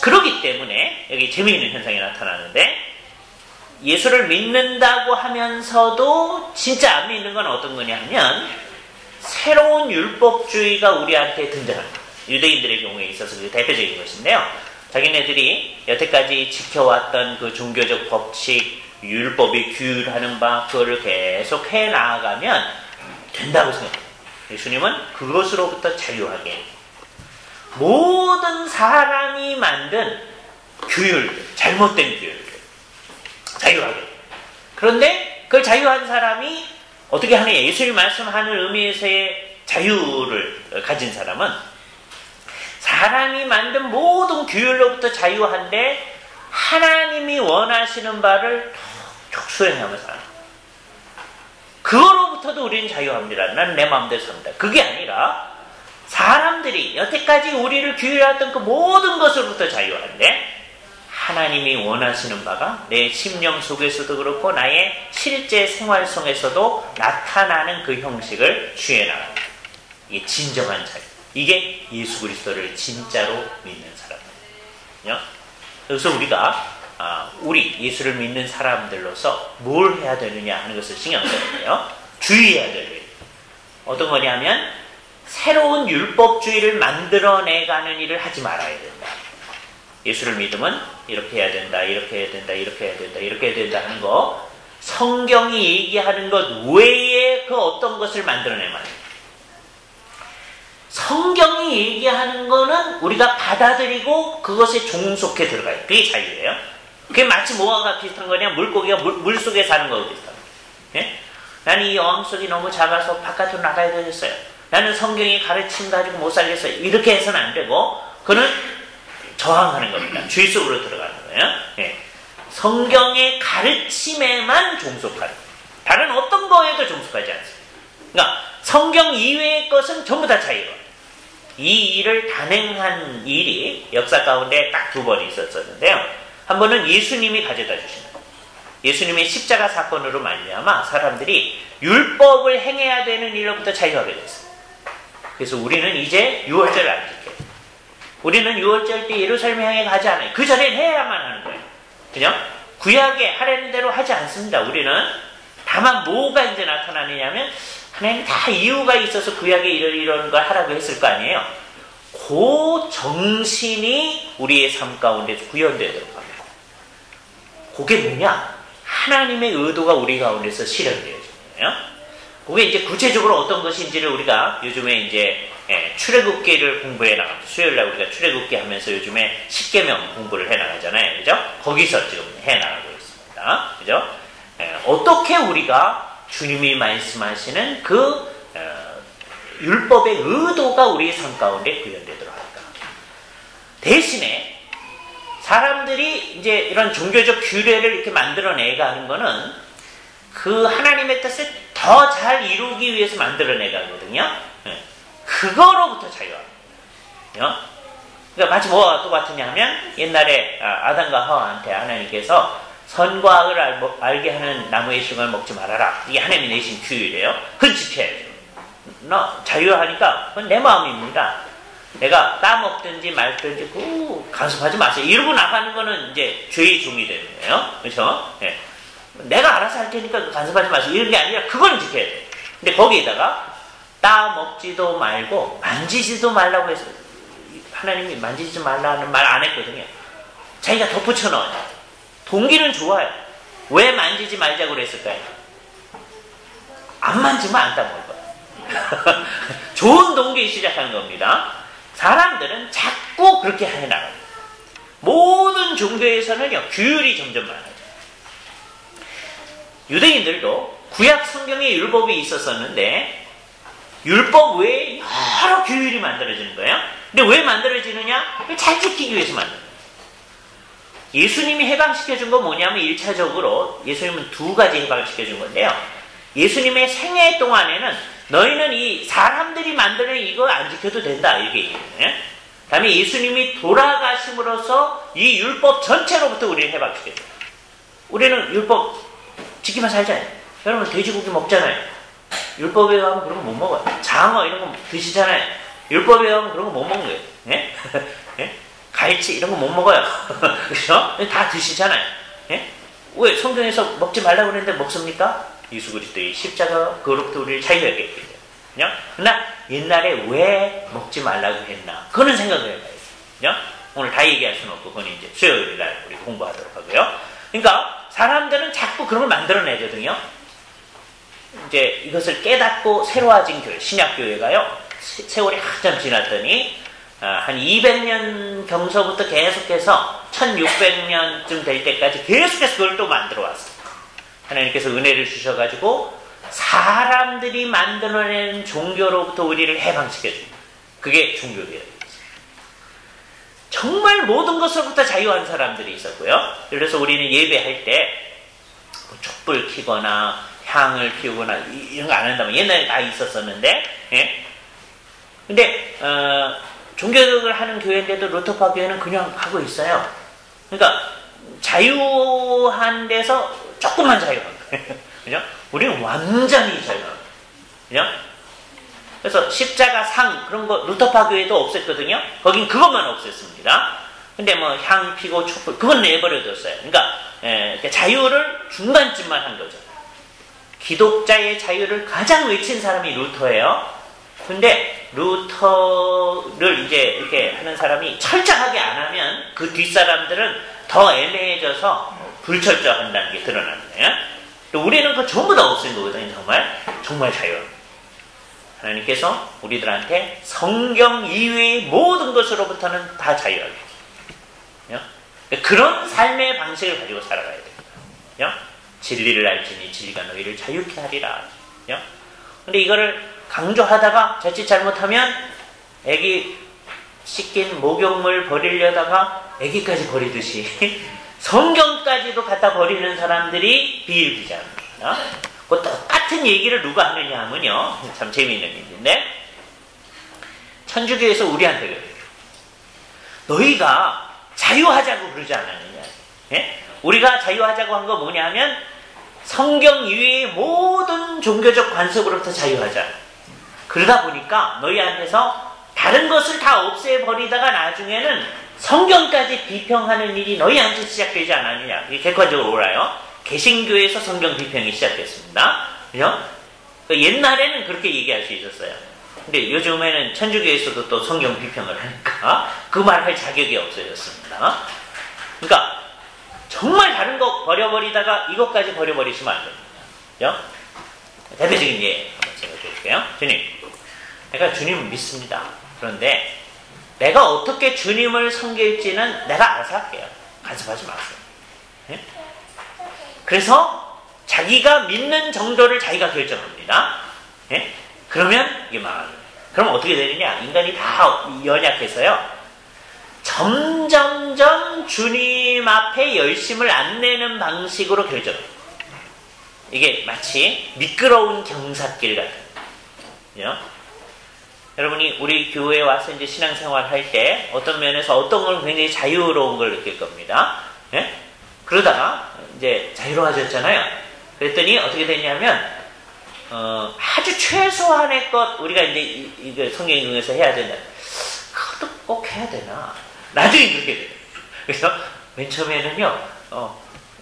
그러기 때문에 여기 재미있는 현상이 나타나는데, 예수를 믿는다고 하면서도 진짜 안 믿는 건 어떤 거냐 하면, 새로운 율법주의가 우리한테 등장합니다. 유대인들의 경우에 있어서 그 대표적인 것인데요. 자기네들이 여태까지 지켜왔던 그 종교적 법칙, 율법이 규율하는 바, 그거를 계속 해나가면 된다고 생각해요. 예수님은 그것으로부터 자유하게, 모든 사람이 만든 규율, 잘못된 규율, 자유하게. 그런데 그걸 자유한 사람이 어떻게 하느냐? 예수님이 말씀하는 의미에서의 자유를 가진 사람은 사람이 만든 모든 규율로부터 자유한데 하나님이 원하시는 바를 툭툭 수행하며 사는, 그거로부터도 우리는 자유합니다. 나는 내 마음대로 삽니다. 그게 아니라 사람들이 여태까지 우리를 규율했던 그 모든 것으로부터 자유한데 하나님이 원하시는 바가 내 심령 속에서도 그렇고 나의 실제 생활 속에서도 나타나는 그 형식을 취해나가는, 이게 진정한 자유. 이게 예수 그리스도를 진짜로 믿는 사람이에요. 그래서 우리가 우리 예수를 믿는 사람들로서 뭘 해야 되느냐 하는 것을 신경 써야 돼요. 주의해야 돼요. 어떤 거냐면 새로운 율법주의를 만들어내가는 일을 하지 말아야 된다. 예수를 믿으면 이렇게 해야 된다, 이렇게 해야 된다, 이렇게 해야 된다, 이렇게 해야 된다 하는 거, 성경이 얘기하는 것 외에 그 어떤 것을 만들어내면 안 돼요. 성경이 얘기하는 거는 우리가 받아들이고 그것에 종속해 들어가요. 그게 자유예요. 그게 마치 뭐가 비슷한 거냐? 물고기가 물 속에 사는 거하고 비슷한 거예요. 예? 나는 이 어항속이 너무 작아서 바깥으로 나가야 되겠어요. 나는 성경의 가르침 가지고 못 살겠어요. 이렇게 해서는 안 되고, 그는 저항하는 겁니다. 죄 속으로 들어가는 거예요. 예. 성경의 가르침에만 종속하는 거예요. 다른 어떤 거에도 종속하지 않습니다. 그러니까 성경 이외의 것은 전부 다 자유로워요. 이 일을 단행한 일이 역사 가운데 딱 두 번 있었었는데요. 한 번은 예수님이 가져다 주신 거예요. 예수님의 십자가 사건으로 말미암아 사람들이 율법을 행해야 되는 일로부터 자유하게 됐어요. 그래서 우리는 이제 유월절을 안 지켜요. 우리는 유월절 때 예루살렘 향해 가지 않아요. 그 전에 해야만 하는 거예요. 그냥 구약에 하라는 대로 하지 않습니다. 우리는 다만 뭐가 이제 나타나느냐면, 하나님 다 이유가 있어서 구약에 이런 걸 하라고 했을 거 아니에요. 그 정신이 우리의 삶 가운데 구현되도록 합니다. 그게 뭐냐? 하나님의 의도가 우리 가운데서 실현되어지는 거예요. 그게 이제 구체적으로 어떤 것인지를 우리가 요즘에 이제 출애굽기를 공부해 나갑니다. 수요일날 우리가 출애굽기 하면서 요즘에 십계명 공부를 해 나가잖아요. 그죠? 거기서 지금 해 나가고 있습니다. 그죠? 어떻게 우리가 주님이 말씀하시는 그 율법의 의도가 우리의 삶 가운데 구현되도록 할까? 대신에 사람들이 이제 이런 종교적 규례를 이렇게 만들어내가는 거는 그 하나님의 뜻을 더 잘 이루기 위해서 만들어내가거든요. 그거로부터 자유합니다. 그러니까 마치 뭐가 똑같으냐 하면, 옛날에 아담과 하와한테 하나님께서 선과 악을 알게 하는 나무의 실과를 먹지 말아라. 이게 하나님이 내신 규율이에요. 그건 지켜야죠. 너 자유하니까 그건 내 마음입니다. 내가 까먹든지 말든지 간섭하지 마세요. 이러고 나가는 거는 이제 죄의 종이 되는 거예요. 그렇죠? 네. 내가 알아서 할 테니까 간섭하지 마세요. 이런 게 아니라 그거는 지켜야 돼요. 근데 거기에다가 따먹지도 말고 만지지도 말라고 해서 하나님이 만지지 말라는 말 안 했거든요. 자기가 덧붙여 넣어요. 동기는 좋아요. 왜 만지지 말자고 그랬을까요? 안 만지면 안 따먹을 거예요. 좋은 동기에 시작하는 겁니다. 사람들은 자꾸 그렇게 해나가요. 모든 종교에서는요, 규율이 점점 많아져요. 유대인들도 구약 성경에 율법이 있었었는데 율법 외에 여러 규율이 만들어지는 거예요. 근데 왜 만들어지느냐? 잘 지키기 위해서 만드는 거예요. 예수님이 해방시켜준 건 뭐냐면 1차적으로 예수님은 두 가지 해방시켜준 건데요. 예수님의 생애 동안에는 너희는 이 사람들이 만드는 이거 안 지켜도 된다 이렇게 얘기해요. 다음에 예수님이 돌아가심으로써 이 율법 전체로부터 우리를 해방시켜줘요. 우리는 율법 지키면 살잖아요. 여러분 돼지고기 먹잖아요. 율법에 가면 그런 거 못 먹어요. 장어 이런 거 드시잖아요. 율법에 가면 그런 거 못 먹는 거예요. 예? 예? 갈치 이런 거 못 먹어요. 그렇죠? 다 드시잖아요. 예? 왜 성경에서 먹지 말라고 그랬는데 먹습니까? 예수 그리스도의 십자가 그로부터 우리를 자유하게 했기 때문에. 그러나 옛날에 왜 먹지 말라고 했나? 그거는 생각을 해봐요. 오늘 다 얘기할 수는 없고 그건 이제 수요일 날 우리 공부하도록 하고요. 그러니까 사람들은 자꾸 그런 걸 만들어내거든요. 이제 이것을 깨닫고 새로워진 교회, 신약교회가요. 세월이 한참 지났더니 한 200년 경서부터 계속해서 1600년쯤 될 때까지 계속해서 그걸 또 만들어 왔어요. 하나님께서 은혜를 주셔가지고 사람들이 만들어낸 종교로부터 우리를 해방시켜줍니다. 그게 종교개혁이었어요. 정말 모든 것으로부터 자유한 사람들이 있었고요. 그래서 우리는 예배할 때 뭐 촛불 켜거나 향을 피우거나 이런 거 안 한다면 옛날에 다 있었었는데, 예? 근데 종교개혁을 하는 교회인데도 루터파 교회는 그냥 하고 있어요. 그러니까 자유한 데서 조금만 자유한 거예요. 그죠? 우리는 완전히 자유한 거예요. 그죠? 그래서 십자가 상 그런 거 루터파 교회도 없앴거든요. 거긴 그것만 없앴습니다. 근데 뭐 향 피고 촛불 그건 내버려뒀어요. 그러니까 자유를 중간쯤만 한 거죠. 기독자의 자유를 가장 외친 사람이 루터예요. 근데 루터를 이제 이렇게 하는 사람이 철저하게 안 하면 그 뒷사람들은 더 애매해져서 불철저한다는 게 드러나는 거예요. 또 우리는 그거 전부 다 없앤 거거든요. 정말 자유합니다. 하나님께서 우리들한테 성경 이외의 모든 것으로부터는 다 자유하게 해요. 그런 삶의 방식을 가지고 살아가야 됩니다. 진리를 알지니 진리가 너희를 자유케 하리라. 근데 이거를 강조하다가 자칫 잘못하면 애기 씻긴 목욕물 버리려다가 애기까지 버리듯이 성경까지도 갖다 버리는 사람들이 비일비재합니다. 그 똑같은 얘기를 누가 하느냐 하면요. 참 재미있는 일인데 천주교에서 우리한테 그래요. 너희가 자유하자고 그러지 않았느냐. 예? 우리가 자유하자고 한 거 뭐냐면 성경 이외의 모든 종교적 관습으로부터 자유하자. 그러다 보니까 너희한테서 다른 것을 다 없애버리다가 나중에는 성경까지 비평하는 일이 너희한테 시작되지 않았느냐. 이게 객관적으로 옳아요. 개신교에서 성경 비평이 시작됐습니다. 그죠? 옛날에는 그렇게 얘기할 수 있었어요. 근데 요즘에는 천주교에서도 또 성경 비평을 하니까 그 말 할 자격이 없어졌습니다. 그러니까 정말 다른 거 버려버리다가 이것까지 버려버리시면 안 됩니다. 그죠? 대표적인 예 한번 생각해 볼게요. 주님, 내가 주님을 믿습니다. 그런데 내가 어떻게 주님을 섬길지는 내가 알아서 할게요. 간섭하지 마세요. 예? 그래서 자기가 믿는 정도를 자기가 결정합니다. 예? 그러면 이게 망하는 거예요. 그럼 어떻게 되느냐? 인간이 다 연약해서요. 점점점 주님 앞에 열심을 안 내는 방식으로 결정해요. 이게 마치 미끄러운 경사길 같아요. 여러분이 우리 교회에 와서 이제 신앙생활 할 때 어떤 면에서 어떤 걸 굉장히 자유로운 걸 느낄 겁니다. 예? 그러다가 이제 자유로워졌잖아요. 그랬더니 어떻게 됐냐면 아주 최소한의 것 우리가 이제 이거 성경 중에서 해야 된다. 그것도 꼭 해야 되나? 나중에 그렇게 돼요. 그래서 맨 처음에는요.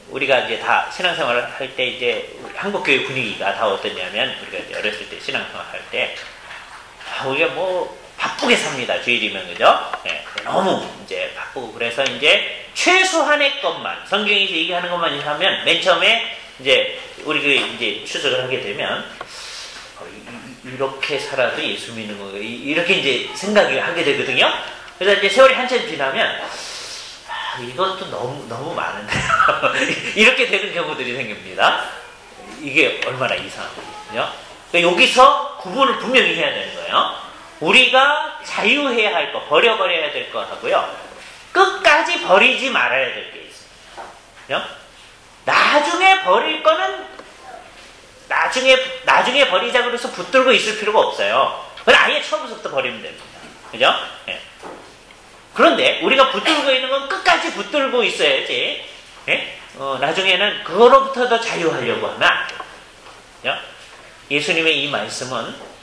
우리가 이제 다 신앙생활을 할 때 이제 한국 교회 분위기가 다 어떠냐면 우리가 이제 어렸을 때 신앙생활 할 때 우리가 뭐 바쁘게 sab니다. 주일이면, 그죠? 예, 너무 이제 바쁘고, 그래서 이제 최소한의 것만, 성경에서 얘기하는 것만 하면, 맨 처음에 이제 우리 이제 추석을 하게 되면, 이렇게 살아도 예수 믿는 거, 이렇게 이제 생각을 하게 되거든요. 그래서 이제 세월이 한참 지나면, 이것도 너무 많은데요. 이렇게 되는 경우들이 생깁니다. 이게 얼마나 이상하거든요. 그러니까 여기서 구분을 분명히 해야 되는 거예요. 우리가 자유해야 할 거, 버려야 될 거 하고요. 끝까지 버리지 말아야 될 게 있어요. 나중에 버릴 거는 나중에 버리자 그래서 붙들고 있을 필요가 없어요. 그건 아예 처음부터 버리면 됩니다. 그죠? 네. 그런데 우리가 붙들고 있는 건 끝까지 붙들고 있어야지. 네? 나중에는 그거로부터도 자유하려고 하면 안 돼요. 예수님의 이 말씀은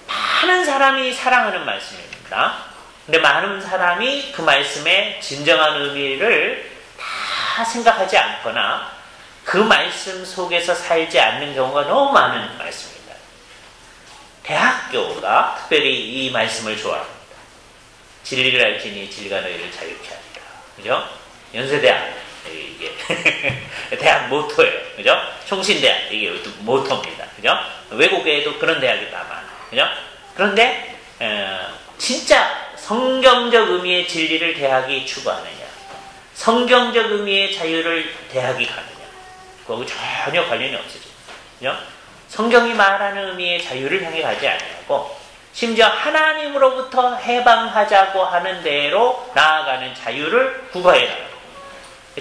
많은 사람이 사랑하는 말씀입니다. 근데 많은 사람이 그 말씀의 진정한 의미를 다 생각하지 않거나 그 말씀 속에서 살지 않는 경우가 너무 많은 말씀입니다. 대학교가 특별히 이 말씀을 좋아합니다. 진리를 알지니 진리가 너희를 자유케 하리라. 그죠? 연세대학, 이게 대학 모토예요. 그죠? 총신대학, 이게 모토입니다. 그죠? 외국에도 그런 대학이 다 많아요. 그죠? 그런데 진짜 성경적 의미의 진리를 대학이 추구하느냐, 성경적 의미의 자유를 대학이 가느냐, 그거하고 전혀 관련이 없어요. 그죠? 성경이 말하는 의미의 자유를 향해 가지 않냐고, 심지어 하나님으로부터 해방하자고 하는 대로 나아가는 자유를 구가해 나가요.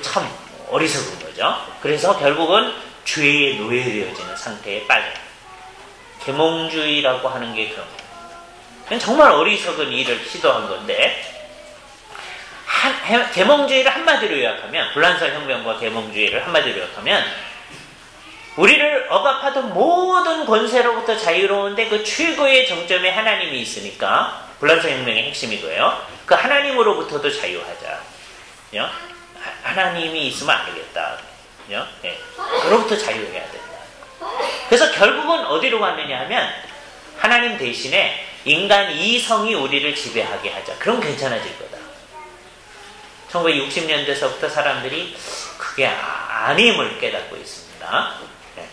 참 어리석은 거죠. 그래서 결국은 죄에 노예되어지는 상태에 빠져요. 계몽주의라고 하는 게 그런 거예요. 정말 어리석은 일을 시도한 건데, 계몽주의를 한마디로 요약하면, 불란서 혁명과 계몽주의를 한마디로 요약하면, 우리를 억압하던 모든 권세로부터 자유로운데 그 최고의 정점에 하나님이 있으니까, 불란서 혁명의 핵심이 그거예요. 그 하나님으로부터도 자유하자. 하나님이 있으면 안 되겠다. 네. 그로부터 자유해야 된다. 그래서 결국은 어디로 갔느냐 하면, 하나님 대신에 인간 이성이 우리를 지배하게 하자. 그럼 괜찮아질 거다. 1960년대서부터 사람들이 그게 아님을 깨닫고 있습니다. 네.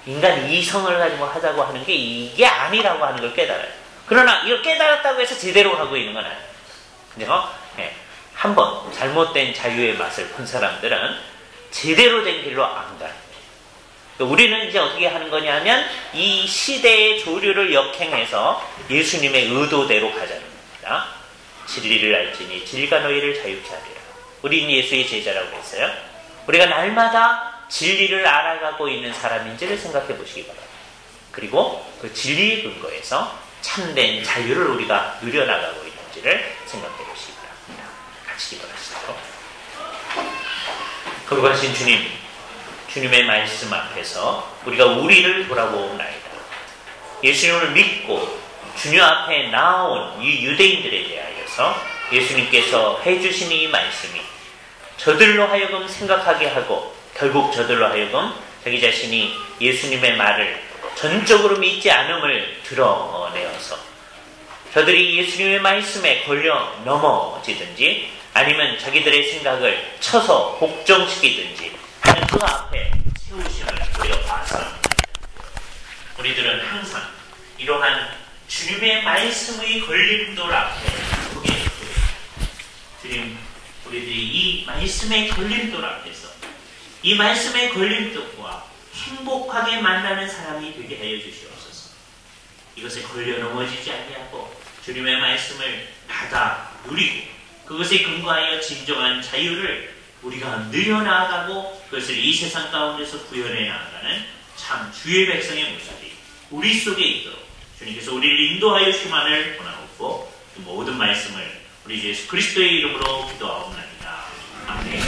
인간 이성을 가지고 하자고 하는 게 이게 아니라고 하는 걸 깨달아요. 그러나 이걸 깨달았다고 해서 제대로 하고 있는 건 아니에요. 그죠? 네. 한번 잘못된 자유의 맛을 본 사람들은 제대로 된 길로 안 가요. 우리는 이제 어떻게 하는 거냐면 이 시대의 조류를 역행해서 예수님의 의도대로 가자는 겁니다. 진리를 알지니 진리가 너희를 자유케 하리라. 우리는 예수의 제자라고 했어요. 우리가 날마다 진리를 알아가고 있는 사람인지를 생각해 보시기 바랍니다. 그리고 그 진리의 근거에서 참된 자유를 우리가 누려나가고 있는지를 생각해 보시기 바랍니다. 같이 기도하시죠. 거룩하신 주님, 주님의 말씀 앞에서 우리가 우리를 돌아보옵나이다. 예수님을 믿고 주님 앞에 나온 이 유대인들에 대하여서 예수님께서 해주신 이 말씀이 저들로 하여금 생각하게 하고 결국 저들로 하여금 자기 자신이 예수님의 말을 전적으로 믿지 않음을 드러내어서 저들이 예수님의 말씀에 걸려 넘어지든지 아니면 자기들의 생각을 쳐서 복종시키든지 하는 그 앞에 세우심을 우리가 봤습니다. 우리들은 항상 이러한 주님의 말씀의 걸림돌 앞에 서게 됩니다. 주님, 우리들이 이 말씀의 걸림돌 앞에서 이 말씀의 걸림돌과 행복하게 만나는 사람이 되게 하여 주시옵소서. 이것에 걸려 넘어지지 아니하고 주님의 말씀을 받아 누리고 그것에 근거하여 진정한 자유를 우리가 늘려나가고 그것을 이 세상 가운데서 구현해 나가는 참 주의 백성의 모습이 우리 속에 있도록 주님께서 우리를 인도하여 주만을 원하옵고 그 모든 말씀을 우리 예수 그리스도의 이름으로 기도하옵나이다. 아멘.